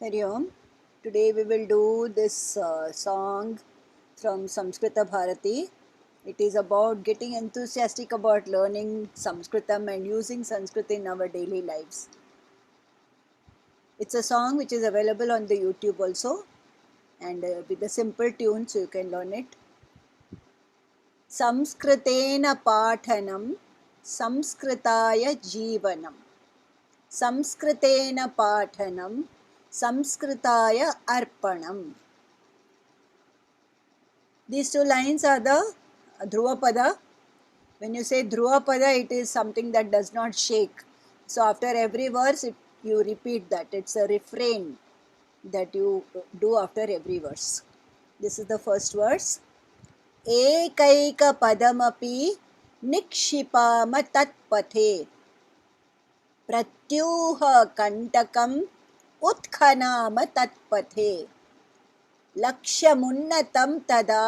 Hari Om. Today we will do this song from Samskrita Bharati. It is about getting enthusiastic about learning Samskritam and using Sanskrit in our daily lives. It's a song which is available on the YouTube also, and with a simple tune so you can learn it. Samskritena pathanam samskritaya jeevanam. Samskritena pathanam samskritaya arpanam. These two lines are the Dhruvapada. When you say Dhruvapada, it is something that does not shake. So after every verse, you repeat that. It's a refrain that you do after every verse. This is the first verse. Ekaika padamapi nikshipama tatpathe pratyuha kantakam utkhanama tatpathe लक्ष्यमुन्नतं तदा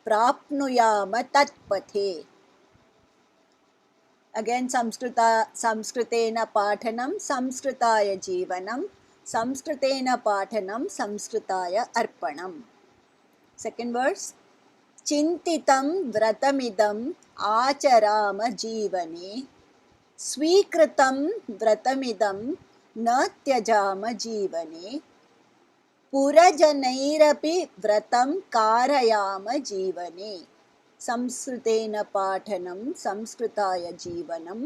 प्राप्नुयाम तत्पथे. Again संस्कृतेन पाठनं संस्कृताय जीवनं संस्कृतेन पाठनं संस्कृताय अर्पणम्. Second verse. चिन्तितं व्रतमिदं आचराम जीवने स्वीकृतं व्रतमिदं न त्यजाम जीवने पुरजनैरपि व्रतं कारयाम जीवने संस्कृतेन पाठनं संस्कृताय जीवनं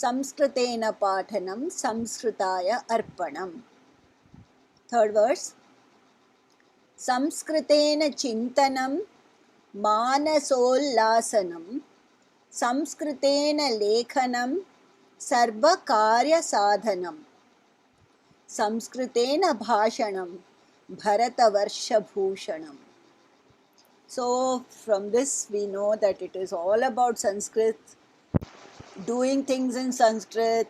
संस्कृतेन पाठनं संस्कृताय अर्पणम्. Third verse. संस्कृतेन चिन्तनं मानसोल्लासनं संस्कृतेन लेखनं सर्वकार्यसाधनं संस्कृतेन भाषणं Bharatavarshbhushanam. So from this we know that it is all about Sanskrit, doing things in Sanskrit,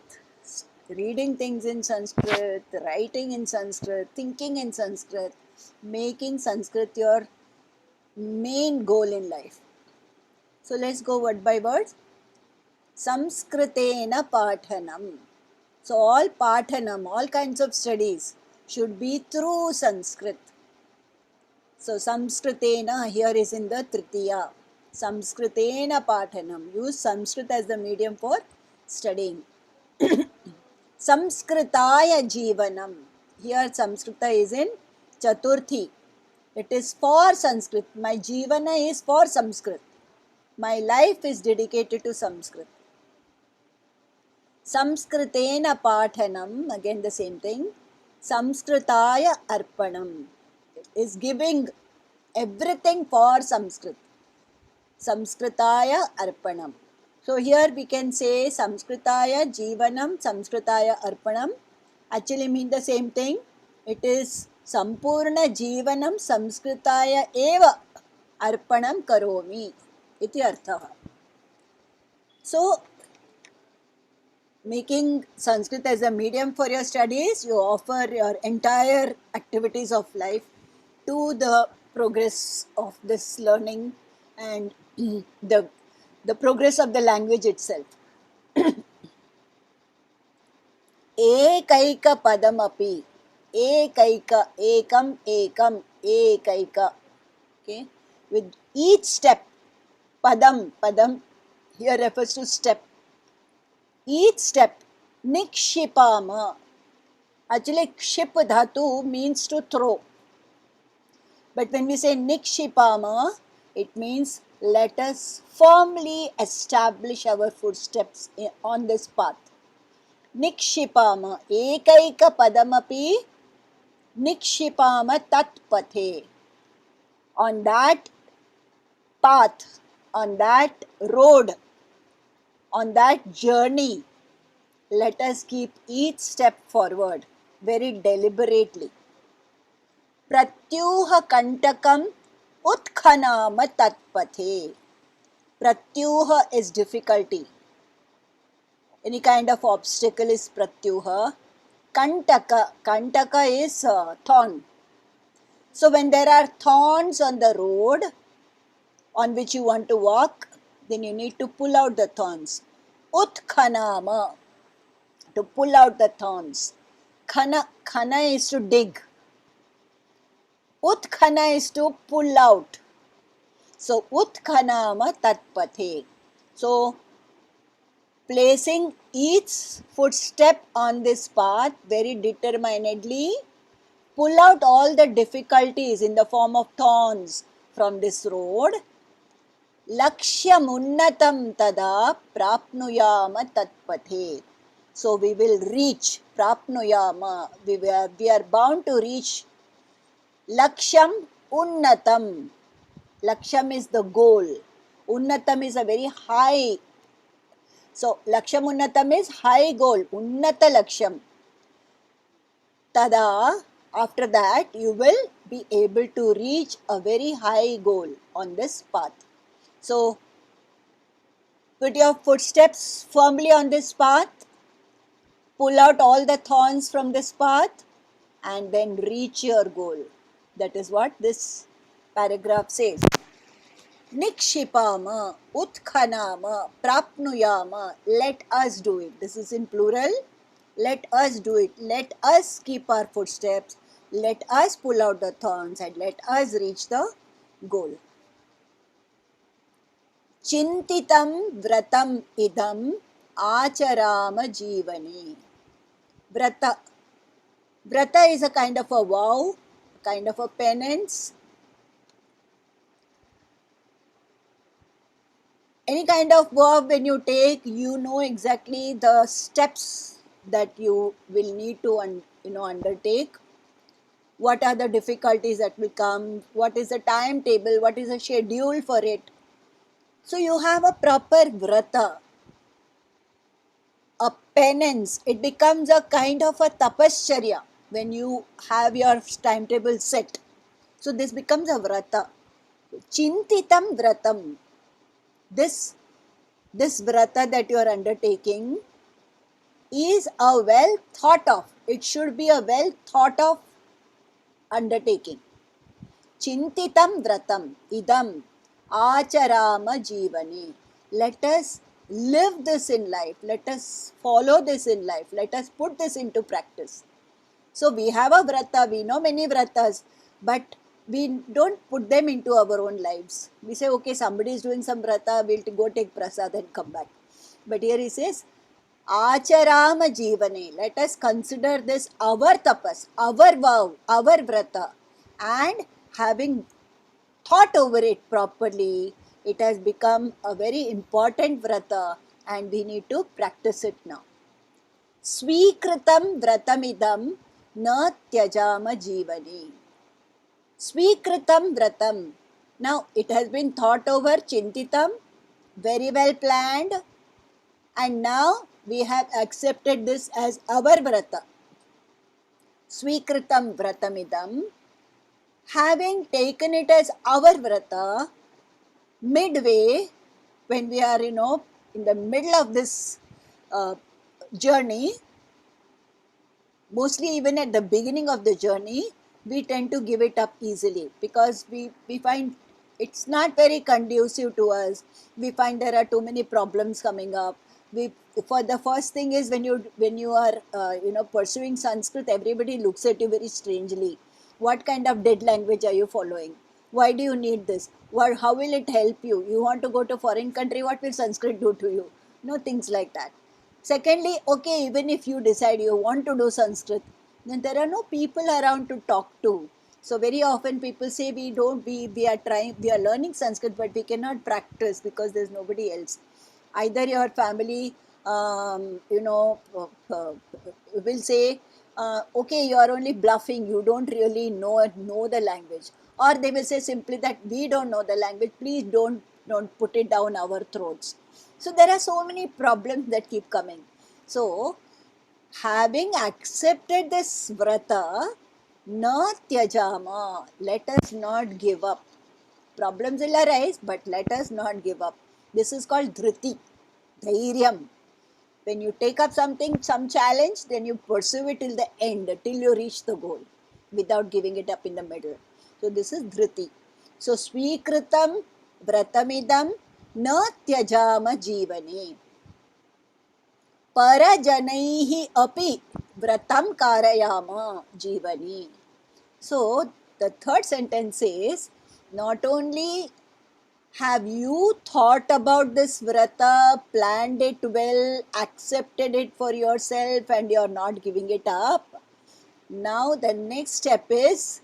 reading things in Sanskrit, writing in Sanskrit, thinking in Sanskrit, making Sanskrit your main goal in life. So let's go word by word. Samskritena pathanam. So all pathanam, all kinds of studies should be through Sanskrit. So Samskritena here is in the Tritiya. Samskritena pathanam. Use Sanskrit as the medium for studying. Samskritaya jeevanam. Here Samskrita is in Chaturthi. It is for Sanskrit. My jeevana is for Sanskrit. My life is dedicated to Sanskrit. Samskritena pathanam. Again the same thing. Samskritaya arpanam is giving everything for Sanskrit. Samskritaya arpanam. So here we can say Samskritaya jeevanam, Samskritaya arpanam actually mean the same thing. It is Sampurna jeevanam Samskritaya eva arpanam karomi iti arthaha. So making Sanskrit as a medium for your studies, you offer your entire activities of life to the progress of this learning and the progress of the language itself. Ekaika padamapi. Ekaika, ekam, ekam, ekaika. Okay. With each step, padam here refers to step. Each step, nikshipama. Actually, kship dhatu means to throw. But when we say nikshipama, it means let us firmly establish our footsteps on this path. Nikshipama, ekaika padamapi nikshipama tatpathe. On that path, on that road, on that journey, let us keep each step forward very deliberately. Pratyuha kantakam utkhanama tatpathe. Pratyuha is difficulty. Any kind of obstacle is pratyuha. Kantaka is thorn. So when there are thorns on the road on which you want to walk, then you need to pull out the thorns. Utkhanama, to pull out the thorns. Khana is to dig. Utkhana is to pull out. So utkhanama tatpathe. So placing each footstep on this path very determinedly, pull out all the difficulties in the form of thorns from this road. Lakshyam tada prapnuyama tatpathe. So we will reach prapnuyama. We are bound to reach Lakshyam unnatam. Lakshyam is the goal. Unnatam is a very high. So Lakshyam unnatam is high goal. Unnata Lakshyam. Tada, after that you will be able to reach a very high goal on this path. So put your footsteps firmly on this path, pull out all the thorns from this path, and then reach your goal. That is what this paragraph says. Nikshipama, utkhanama, prapnuyama, let us do it. This is in plural. Let us do it. Let us keep our footsteps. Let us pull out the thorns and let us reach the goal. Chintitam vratam idam acharama jivani. Vrata. Vrata is a kind of a vow, kind of a penance. Any kind of vow when you take, you know exactly the steps that you will need to undertake. What are the difficulties that will come? What is the timetable? What is the schedule for it? So you have a proper vrata, a penance. It becomes a kind of a tapascharya when you have your timetable set. So this becomes a vrata. Chintitam vratam. This vrata that you are undertaking is a well thought of. It should be a well thought of undertaking. Chintitam vratam idam acharama jivani. Let us live this in life. Let us follow this in life. Let us put this into practice. So we have a vrata. We know many vratas, but we don't put them into our own lives. We say, okay, somebody is doing some vrata, we'll go take prasad and come back. But here he says, acharama jivane. Let us consider this our tapas, our vow, our vrata. And having thought over it properly, it has become a very important vrata and we need to practice it now. Swikritam vratamidam na tyajama jivani. Swikritam vratam. Now it has been thought over, chintitam, very well planned, and now we have accepted this as our vrata. Swikritam vratamidam. Having taken it as our vrata, midway, when we are, in the middle of this journey, mostly even at the beginning of the journey, we tend to give it up easily because we find it's not very conducive to us. We find there are too many problems coming up. For the first thing is when you are pursuing Sanskrit, everybody looks at you very strangely. What kind of dead language are you following? Why do you need this? How will it help you? You want to go to foreign country, what will Sanskrit do to you? Things like that. Secondly, okay, even if you decide you want to do Sanskrit, then there are no people around to talk to. So very often people say we are learning Sanskrit, but we cannot practice because there's nobody else. Either your family, will say, okay, you are only bluffing, you don't really know the language. Or they will say simply that we don't know the language, please don't put it down our throats. So there are so many problems that keep coming. So having accepted this vrata, na tyajama, let us not give up. Problems will arise, but let us not give up. This is called dhriti, dhairyam. When you take up something, some challenge, then you pursue it till the end, till you reach the goal, without giving it up in the middle. So this is dhriti. So swikritam vratamidam na tyajama jivane. Parajanaihi api vratam karayama jivani. So the third sentence says, not only have you thought about this vrata, planned it well, accepted it for yourself, and you're not giving it up. Now the next step is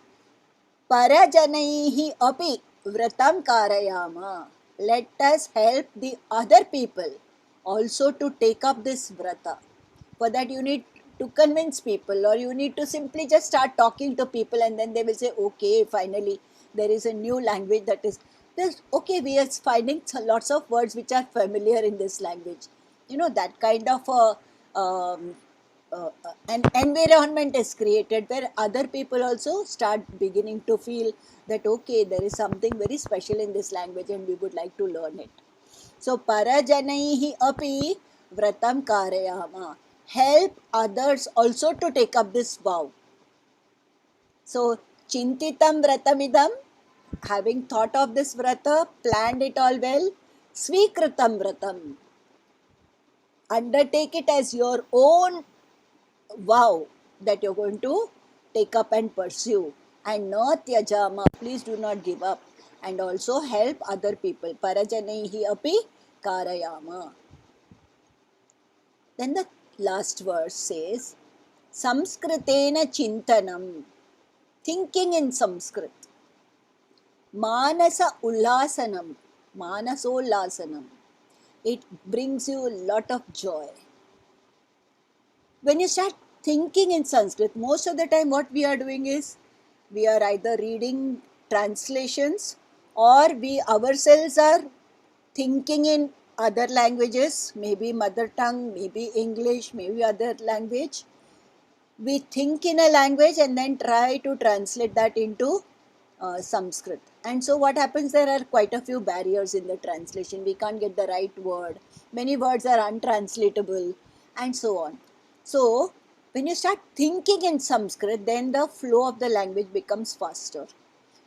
parajanaihi api vratam karayama. Let us help the other people also to take up this vrata. For that you need to convince people, or you need to simply just start talking to people, and then they will say, okay, finally there is a new language that is this. Okay, we are finding lots of words which are familiar in this language. That kind of an environment is created where other people also start beginning to feel that okay, there is something very special in this language and we would like to learn it. So parajanaihi api vratam karayama. Help others also to take up this vow. So chintitam vratamidam, having thought of this vrata, planned it all well, swikritam vratam. Undertake it as your own vow that you're going to take up and pursue. And no tyajama, please do not give up. And also help other people. Parajanaihi api karayama. Then the last verse says, Samskritena chintanam, thinking in Sanskrit. Manasa ullasanam, manasollasanam. It brings you a lot of joy. When you start thinking in Sanskrit, most of the time what we are doing is we are either reading translations or we ourselves are thinking in other languages, maybe mother tongue, maybe English, maybe other language. We think in a language and then try to translate that into Sanskrit. And so what happens, there are quite a few barriers in the translation. We can't get the right word. Many words are untranslatable and so on. So when you start thinking in Sanskrit, then the flow of the language becomes faster.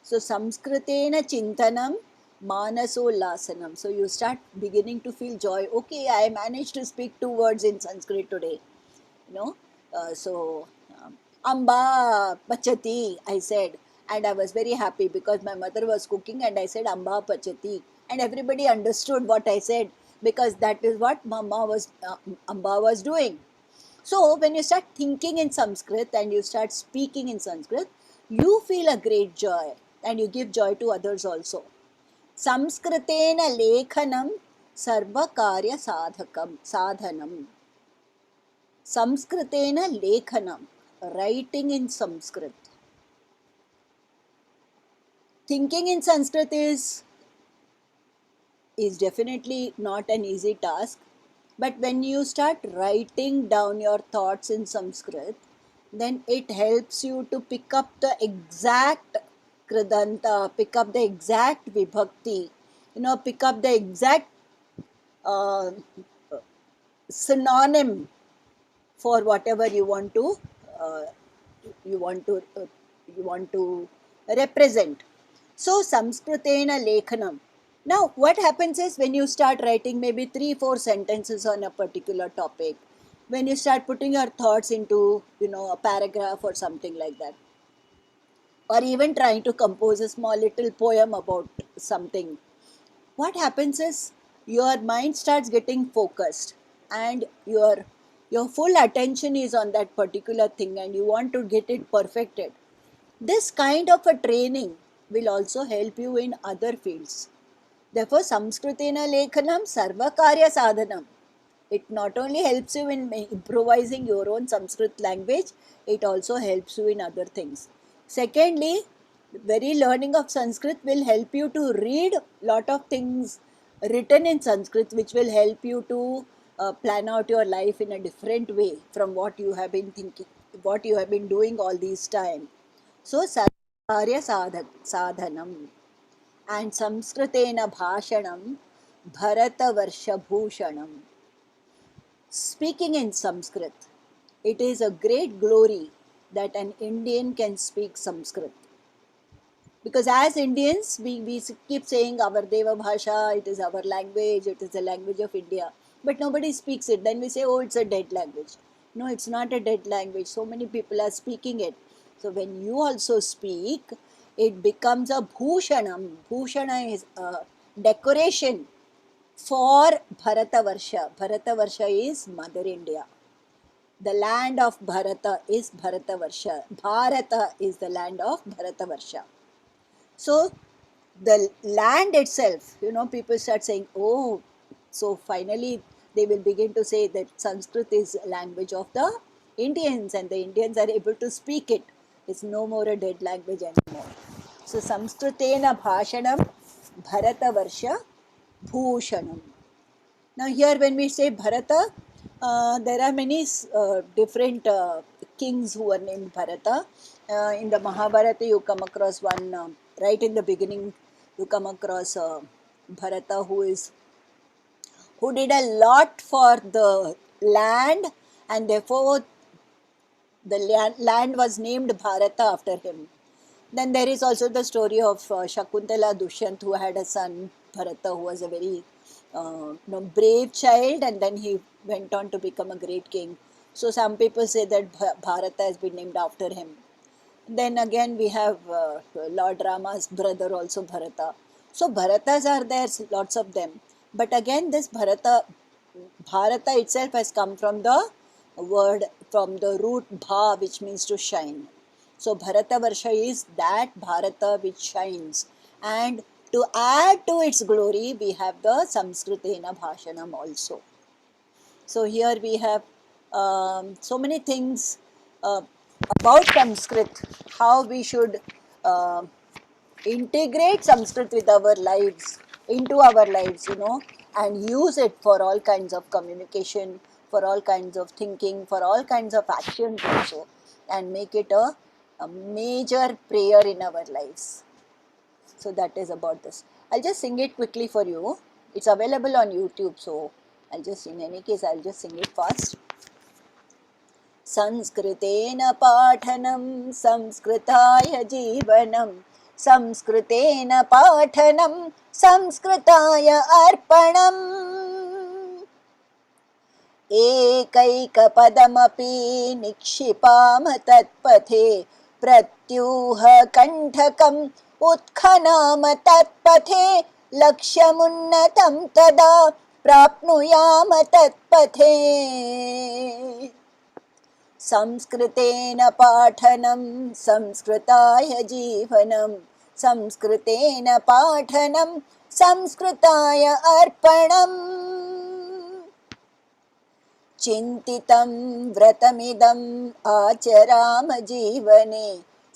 So Samskritena chintanam manasollasanam. So you start beginning to feel joy. Okay, I managed to speak 2 words in Sanskrit today. You know, Amba Pachati, I said, and I was very happy because my mother was cooking and I said Amba Pachati, and everybody understood what I said because that is what Amba was doing. So when you start thinking in Sanskrit and you start speaking in Sanskrit, you feel a great joy and you give joy to others also. Samskritena lekhanam sarvakarya sadhanam. Samskritena lekhanam, writing in Sanskrit. Thinking in Sanskrit is definitely not an easy task, but when you start writing down your thoughts in Sanskrit, then it helps you to pick up the exact kridanta, pick up the exact vibhakti, pick up the exact uh, synonym for whatever uh, you want to uh, you want to represent. So Samskritena lekhanam. Now what happens is when you start writing maybe 3-4 sentences on a particular topic, when you start putting your thoughts into a paragraph or something like that, or even trying to compose a small little poem about something, what happens is your mind starts getting focused and your full attention is on that particular thing and you want to get it perfected. This kind of a training will also help you in other fields. Therefore Samskritena lekhanam sarvakarya sadhanam. It not only helps you in improvising your own Sanskrit language, it also helps you in other things. Secondly, very learning of Sanskrit will help you to read lot of things written in Sanskrit, which will help you to plan out your life in a different way from what you have been thinking, what you have been doing all these time. So, Sarkarya Sadhanam and Samskritena Bhashanam Bharata Varshabhushanam. Speaking in Sanskrit, it is a great glory that an Indian can speak Sanskrit. Because as Indians, we keep saying our Deva Bhasha, it is our language, it is the language of India. But nobody speaks it. Then we say, oh, it's a dead language. No, it's not a dead language. So many people are speaking it. So when you also speak, it becomes a bhushanam. Bhushana is a decoration for Bharatavarsha. Bharatavarsha is Mother India. The land of Bharata is Bharatavarsha. Bharata is the land of Bharatavarsha. So the land itself, people start saying, oh, so finally they will begin to say that Sanskrit is language of the Indians and the Indians are able to speak it. It's no more a dead language anymore. So Samskritena Bhashanam Bharatavarsha Bhushanam. Now here when we say Bharata, there are many different kings who are named Bharata. In the Mahabharata you come across one, right in the beginning you come across Bharata who did a lot for the land, and therefore the land was named Bharata after him. Then there is also the story of Shakuntala Dushyant, who had a son Bharata, who was a very brave child, and then he went on to become a great king. So some people say that Bharata has been named after him. Then again we have Lord Rama's brother also Bharata. So Bharatas are there, lots of them. But again this Bharata itself has come from the word, from the root bha, which means to shine. So Bharatavarsha is that Bharata which shines. And to add to its glory, we have the Samskritena Bhashanam also. So here we have so many things about Sanskrit, how we should uh, integrate Sanskrit with our lives, into our lives, and use it for all kinds of communication, for all kinds of thinking, for all kinds of actions also, and make it a major prayer in our lives. So that is about this. I'll just sing it quickly for you. It's available on YouTube, so in any case, I'll just sing it fast. संस्कृतेन पाठनं संस्कृताय जीवनं संस्कृतेन पाठनं संस्कृताय अर्पणम् एकैकपदमपि निक्षिपाम तत्पथे प्रत्यूह कण्ठकम् उत्खनाम तत्पथे लक्ष्यमुन्नतं तदा प्राप्नुयाम तत्पथे संस्कृतेन पाठनं संस्कृताय जीवनं संस्कृतेन पाठनं संस्कृताय अर्पणम् चिन्तितं व्रतमिदम् आचराम जीवने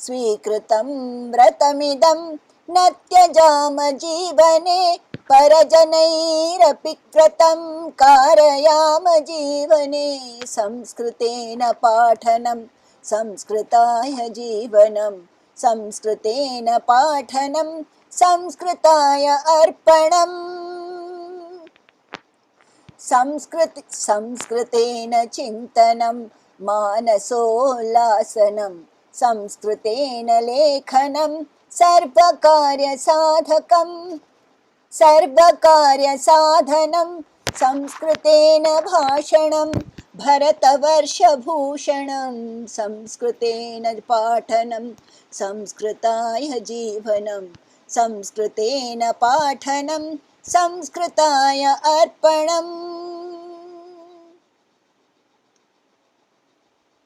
स्वीकृतं व्रतमिदं न त्यजाम जीवने परजनैरपि व्रतं कारयाम जीवने संस्कृतेन पाठनं संस्कृताय जीवनं संस्कृतेन पाठनं संस्कृताय अर्पणम् संस्कृतेन चिन्तनं मानसोल्लासनं संस्कृतेन लेखनं सर्वकार्यसाधनं संस्कृतेन भाषणं भरतवर्षभूषणं संस्कृतेन पाठनं संस्कृताय जीवनं संस्कृतेन पाठनं संस्कृताय अर्पणम्